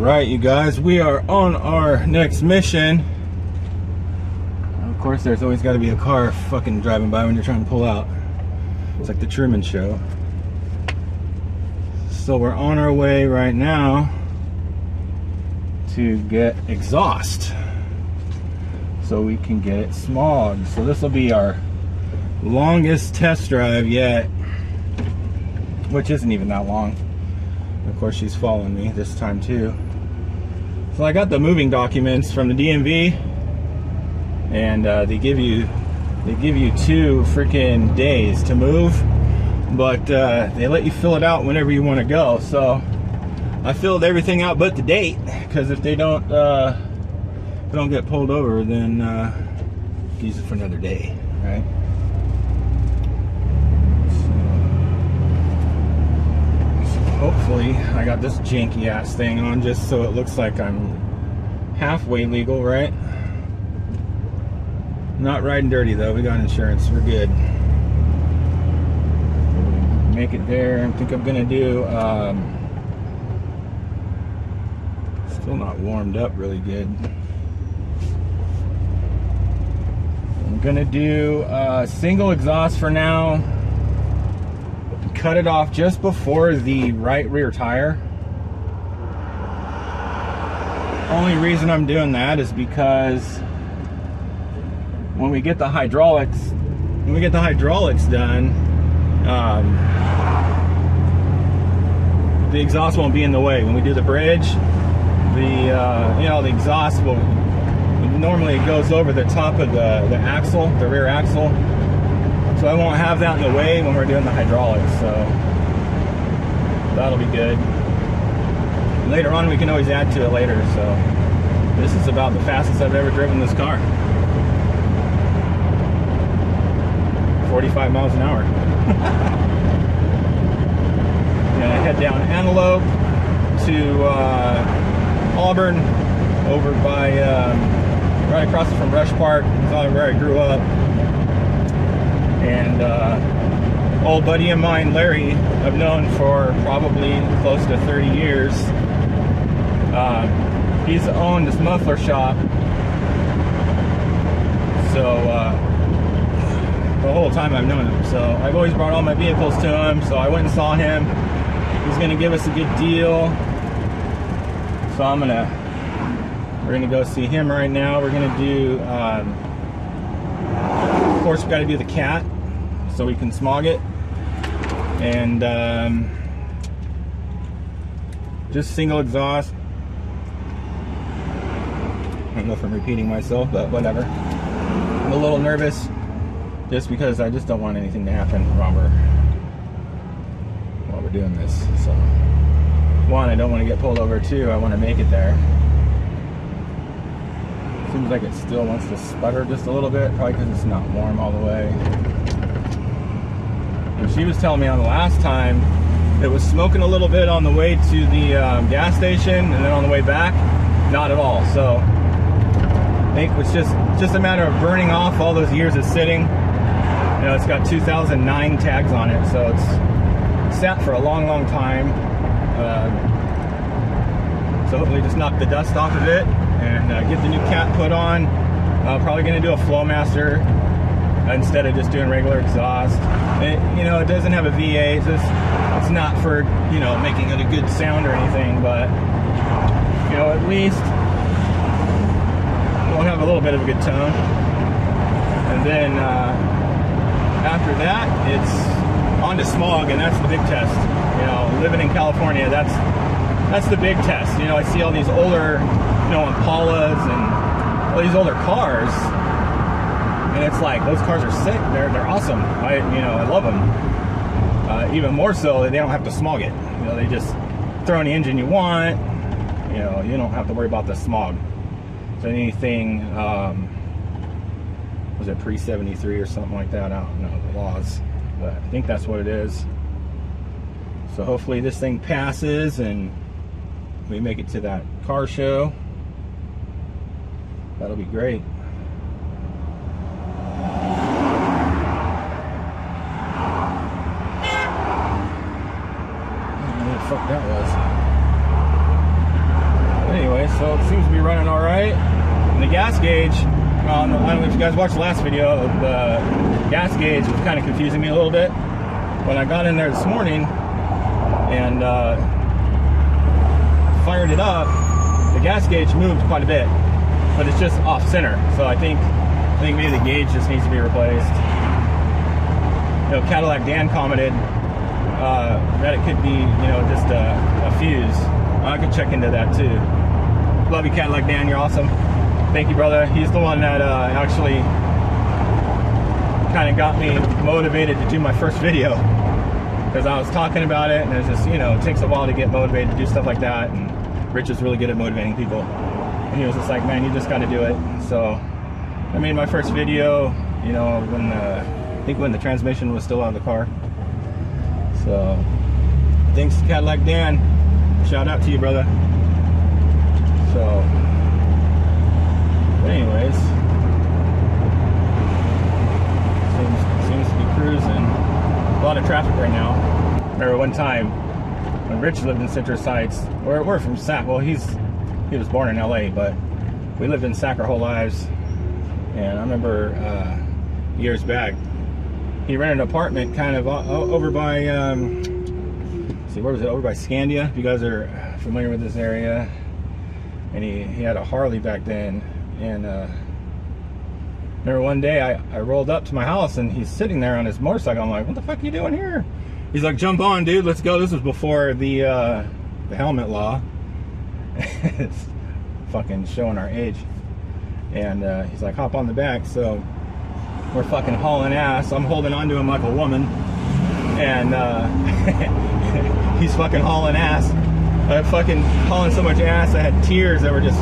Alright, you guys, we are on our next mission. Of course, there's always got to be a car fucking driving by when you're trying to pull out. It's like the Truman Show. So we're on our way right now to get exhaust so we can get it smogged. So this will be our longest test drive yet, which isn't even that long. Of course, she's following me this time too. So I got the moving documents from the DMV, and they give you 2 freaking days to move, but they let you fill it out whenever you want to go. So I filled everything out but the date, because if they don't get pulled over, then use it for another day, right? Hopefully I got this janky ass thing on just so it looks like I'm halfway legal, right? Not riding dirty though, we got insurance, we're good. Make it there. I think I'm gonna do still not warmed up really good. I'm gonna do single exhaust for now. Cut it off just before the right rear tire. Only reason I'm doing that is because when we get the hydraulics done, the exhaust won't be in the way. When we do the bridge, the exhaust will normally, it goes over the top of the axle, the rear axle. So I won't have that in the way when we're doing the hydraulics, so that'll be good. Later on, we can always add to it later, so this is about the fastest I've ever driven this car. 45 miles an hour. Gonna head down Antelope to Auburn, over by, right across from Rush Park, where I grew up. And old buddy of mine, Larry, I've known for probably close to 30 years. He's owned this muffler shop. So the whole time I've known him. So I've always brought all my vehicles to him. So I went and saw him. He's gonna give us a good deal. So we're gonna go see him right now. We're gonna do, of course, we got to do the cat so we can smog it, and just single exhaust. I don't know if I'm repeating myself, but whatever. I'm a little nervous just because I just don't want anything to happen while we're doing this. So, one, I don't want to get pulled over. Two, I want to make it there. Seems like it still wants to sputter just a little bit, probably because it's not warm all the way. And she was telling me on the last time it was smoking a little bit on the way to the gas station, and then on the way back, not at all. So I think it's just a matter of burning off all those years of sitting. You know, it's got 2009 tags on it, so it's sat for a long, long time. So hopefully just knock the dust off of it and get the new cat put on. Probably going to do a Flowmaster instead of just doing regular exhaust. It doesn't have a V8, so it's not for, making it a good sound or anything, but, at least we'll have a little bit of a good tone. And then after that, it's on to smog, and that's the big test. Living in California, that's the big test. I see all these older, Impalas and all these older cars, and it's like, those cars are sick. They're awesome. I love them. Even more so, they don't have to smog it. They just throw in the engine you want. You don't have to worry about the smog. So anything, was it pre-73 or something like that? I don't know the laws, but I think that's what it is. So hopefully this thing passes and we make it to that car show. That'll be great. I don't know what the fuck that was. so it seems to be running all right. And the gas gauge, I don't know if you guys watched the last video, the gas gauge was kind of confusing me a little bit. When I got in there this morning and fired it up, the gas gauge moved quite a bit, but it's just off center. So I think maybe the gauge just needs to be replaced. You know, Cadillac Dan commented that it could be, you know, just a fuse. I could check into that too. Love you, Cadillac Dan, you're awesome. Thank you, brother. He's the one that actually kind of got me motivated to do my first video, because I was talking about it, and it's just, you know, it takes a while to get motivated to do stuff like that. And Rich is really good at motivating people, and he was just like, man, you just got to do it. So I made my first video, you know, when I think when the transmission was still out of the car. So thanks to Cadillac Dan, shout out to you, brother. So but anyways, seems to be cruising. A lot of traffic right now. I remember one time when Rich lived in Citrus Heights. We're from Sac. Well, he was born in LA, but we lived in Sac our whole lives. And I remember years back, he rented an apartment kind of over by, see, where was it? Over by Scandia, if you guys are familiar with this area. And he had a Harley back then. And remember one day I rolled up to my house and he's sitting there on his motorcycle. I'm like, what the fuck are you doing here? He's like, jump on, dude, let's go. This was before the helmet law. It's fucking showing our age. And he's like, hop on the back. So we're fucking hauling ass. I'm holding on to him like a woman. And he's fucking hauling ass. I'm fucking hauling so much ass, I had tears that were just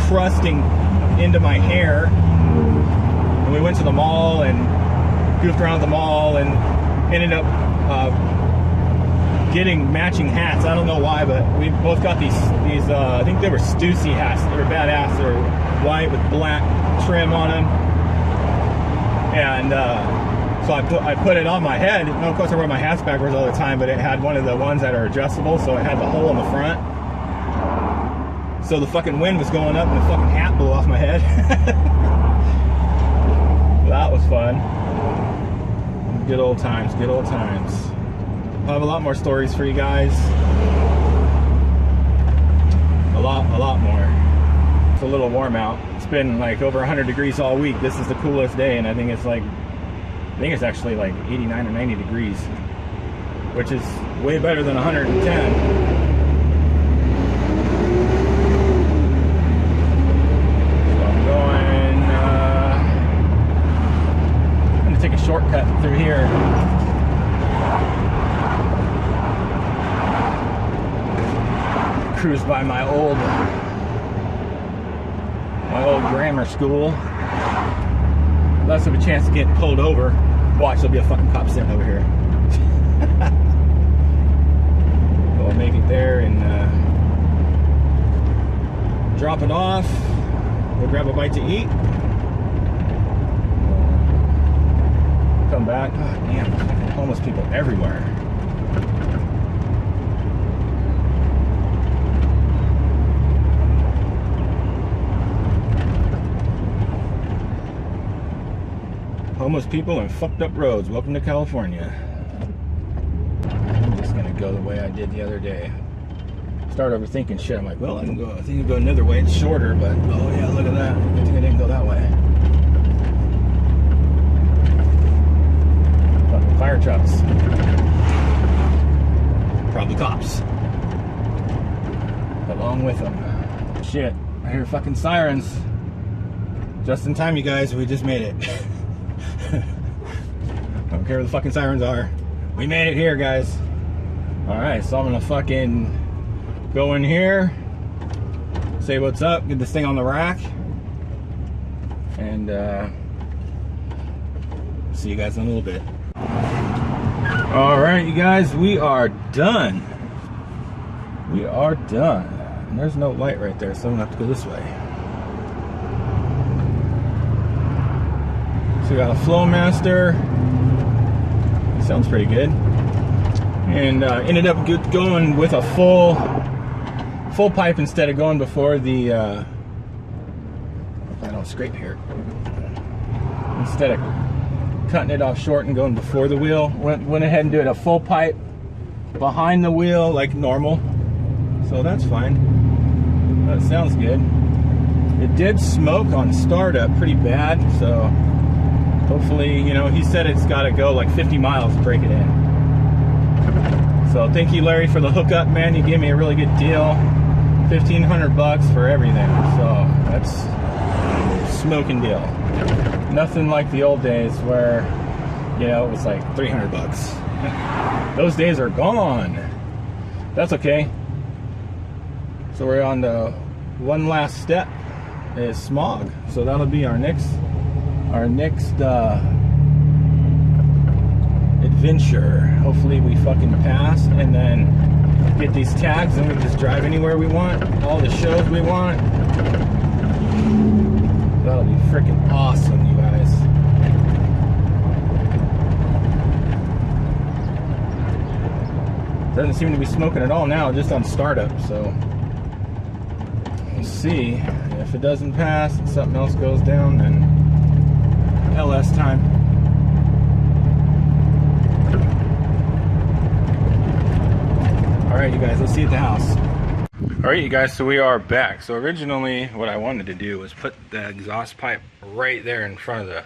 crusting into my hair. And we went to the mall and goofed around at the mall and ended up getting matching hats. I don't know why, but we both got these I think they were Stussy hats. They were badass. They were white with black trim on them. And so I put it on my head. And of course I wear my hats backwards all the time, but it had one of the ones that are adjustable, so it had the hole in the front. So the fucking wind was going up and the fucking hat blew off my head. That was fun. Good old times, good old times. I'll have a lot more stories for you guys. A lot more. It's a little warm out. It's been like over 100 degrees all week. This is the coolest day, and I think it's actually like 89 or 90 degrees, which is way better than 110. Take a shortcut through here. Cruise by my old grammar school. Less of a chance to get pulled over. Watch, there'll be a fucking cop sitting over here. We'll make it there and drop it off. We'll grab a bite to eat. Come back. God damn, homeless people everywhere. Homeless people and fucked up roads. Welcome to California. I'm just gonna go the way I did the other day. Start overthinking shit. I'm like, well, I think I can go another way. It's shorter, but oh yeah, look at that. I think I didn't go that way. Fire trucks. Probably cops. Along with them. Shit, I hear fucking sirens. Just in time, you guys, we just made it. I don't care where the fucking sirens are. We made it here, guys. Alright, so I'm gonna fucking go in here, say what's up, get this thing on the rack, and see you guys in a little bit. Alright, you guys, we are done. We are done. And there's no light right there, so I'm gonna have to go this way. So we got a Flowmaster. Sounds pretty good. And ended up going with a full full pipe instead of going before the I don't scrape here. Instead of cutting it off short and going before the wheel, went ahead and did a full pipe behind the wheel like normal. So that's fine. That sounds good. It did smoke on startup pretty bad, so hopefully, you know, he said it's got to go like 50 miles to break it in. So thank you, Larry, for the hookup, man. You gave me a really good deal. 1,500 bucks for everything. So that's a smoking deal. Nothing like the old days where, you know, it was like 300 bucks. Those days are gone. That's okay. So we're on the one last step is smog. So that'll be our next adventure. Hopefully we fucking pass and then get these tags and we just drive anywhere we want, all the shows we want. That'll be freaking awesome, you guys. Doesn't seem to be smoking at all now, just on startup, so we'll see. If it doesn't pass and something else goes down, then LS time. Alright, you guys, let's see at the house. Alright, you guys, so we are back. So originally what I wanted to do was put the exhaust pipe right there in front of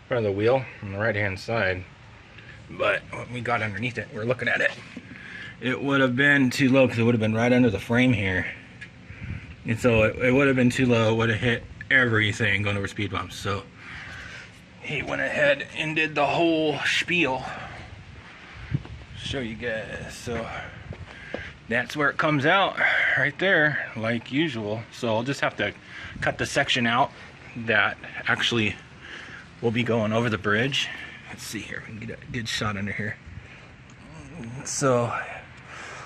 the wheel on the right hand side. But when we got underneath it, we're looking at it. It would have been too low because it would have been right under the frame here. And so it would have been too low, it would have hit everything going over speed bumps. So he went ahead and did the whole spiel. Show you guys. So that's where it comes out, right there, like usual. So I'll just have to cut the section out that actually will be going over the bridge. Let's see here, we can get a good shot under here. So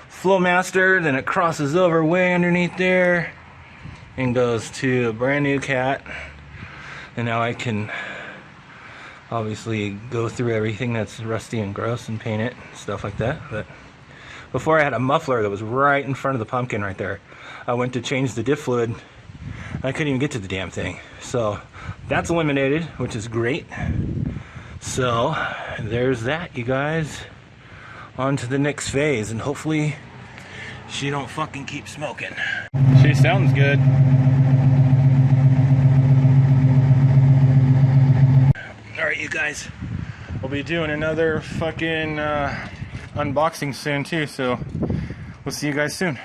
Flowmaster, then it crosses over way underneath there and goes to a brand new cat. And now I can obviously go through everything that's rusty and gross and paint it, stuff like that. But before I had a muffler that was right in front of the pumpkin right there. I went to change the diff fluid. I couldn't even get to the damn thing. So that's eliminated, which is great. So there's that, you guys. On to the next phase, and hopefully she don't fucking keep smoking. She sounds good. Alright, you guys. We'll be doing another fucking unboxing soon too, so we'll see you guys soon.